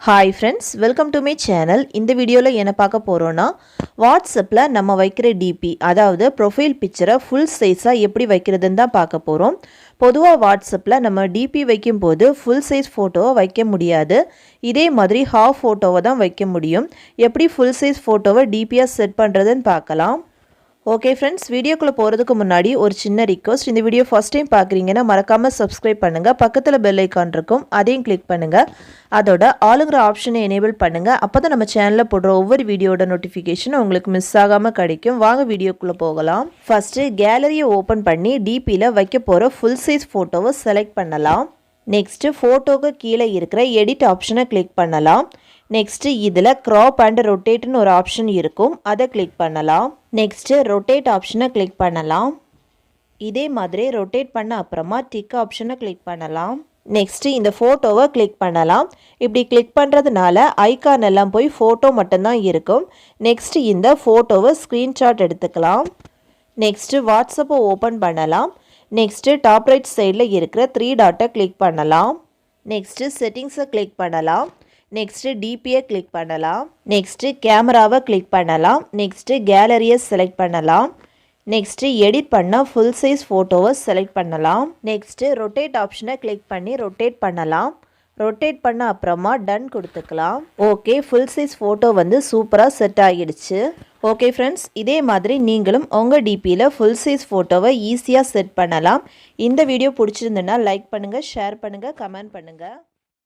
Hi friends, welcome to my channel. இந்த வீடியோல என்ன பார்க்க போறோம்னா வாட்ஸ்அப்ல நம்ம வைக்கிற DP அதாவது ப்ரொஃபைல் பிக்சரை ஃபுல் சைஸா எப்படி வைக்கிறதுன்னு தான் பார்க்க போறோம். பொதுவா வாட்ஸ்அப்ல நம்ம DP வைக்கும்போது ஃபுல் சைஸ் போட்டோவை வைக்க முடியாது. இதே மாதிரி ஹாஃப் போட்டோவை தான் வைக்க முடியும். எப்படி ஃபுல் சைஸ் போட்டோவை DPயா செட் பண்றதுன்னு பார்க்கலாம். ஓகே ஃப்ரெண்ட்ஸ், வீடியோக்குள்ளே போகிறதுக்கு முன்னாடி ஒரு சின்ன ரிக்வஸ்ட். இந்த வீடியோ ஃபஸ்ட் டைம் பார்க்குறீங்கன்னா மறக்காமல் சப்ஸ்கிரைப் பண்ணுங்கள். பக்கத்தில் பெல் ஐக்கான் இருக்கும், அதையும் கிளிக் பண்ணுங்கள். அதோட ஆளுங்கிற ஆப்ஷனை எனேபிள் பண்ணுங்கள். அப்போ தான் நம்ம சேனலில் போடுற ஒவ்வொரு வீடியோட நோட்டிஃபிகேஷன் உங்களுக்கு மிஸ் ஆகாமல் கிடைக்கும். வாங்க வீடியோக்குள்ளே போகலாம். ஃபஸ்ட்டு கேலரியை ஓப்பன் பண்ணி டிபியில் வைக்க போகிற ஃபுல் சைஸ் ஃபோட்டோவை செலக்ட் பண்ணலாம். நெக்ஸ்ட்டு ஃபோட்டோவுக்கு கீழே இருக்கிற எடிட் ஆப்ஷனை கிளிக் பண்ணலாம். நெக்ஸ்ட்டு இதில் க்ராப் அண்ட் ரொட்டேட்னு ஒரு ஆப்ஷன் இருக்கும், அதை கிளிக் பண்ணலாம். நெக்ஸ்ட்டு ரொட்டேட் ஆப்ஷனை கிளிக் பண்ணலாம். இதே மாதிரி ரொட்டேட் பண்ண அப்புறமா டிக் ஆப்ஷனை கிளிக் பண்ணலாம். நெக்ஸ்ட்டு இந்த ஃபோட்டோவை கிளிக் பண்ணலாம். இப்படி கிளிக் பண்ணுறதுனால ஐக்கான் எல்லாம் போய் ஃபோட்டோ மட்டும்தான் இருக்கும். நெக்ஸ்ட்டு இந்த ஃபோட்டோவை ஸ்க்ரீன்ஷாட் எடுத்துக்கலாம். நெக்ஸ்ட்டு வாட்ஸ்அப்பை ஓப்பன் பண்ணலாம். நெக்ஸ்ட்டு டாப் ரைட் சைடில் இருக்கிற 3 டாட்டை கிளிக் பண்ணலாம். நெக்ஸ்ட்டு செட்டிங்ஸை கிளிக் பண்ணலாம். நெக்ஸ்ட்டு டிபியை கிளிக் பண்ணலாம். நெக்ஸ்ட்டு கேமராவை கிளிக் பண்ணலாம். நெக்ஸ்ட்டு கேலரியை செலக்ட் பண்ணலாம். நெக்ஸ்ட்டு எடிட் பண்ண ஃபுல் சைஸ் ஃபோட்டோவை செலக்ட் பண்ணலாம். நெக்ஸ்ட்டு ரொட்டேட் ஆப்ஷனை கிளிக் பண்ணி ரொட்டேட் பண்ணலாம். ரொட்டேட் பண்ண அப்புறமா டன் கொடுத்துக்கலாம். ஓகே, ஃபுல் சைஸ் ஃபோட்டோ வந்து சூப்பராக செட் ஆகிடுச்சு. ஓகே ஃப்ரெண்ட்ஸ், இதே மாதிரி நீங்களும் உங்கள் டிபியில் ஃபுல் சைஸ் ஃபோட்டோவை ஈஸியாக செட் பண்ணலாம். இந்த வீடியோ பிடிச்சிருந்துன்னா லைக் பண்ணுங்கள், ஷேர் பண்ணுங்கள், கமெண்ட் பண்ணுங்கள்.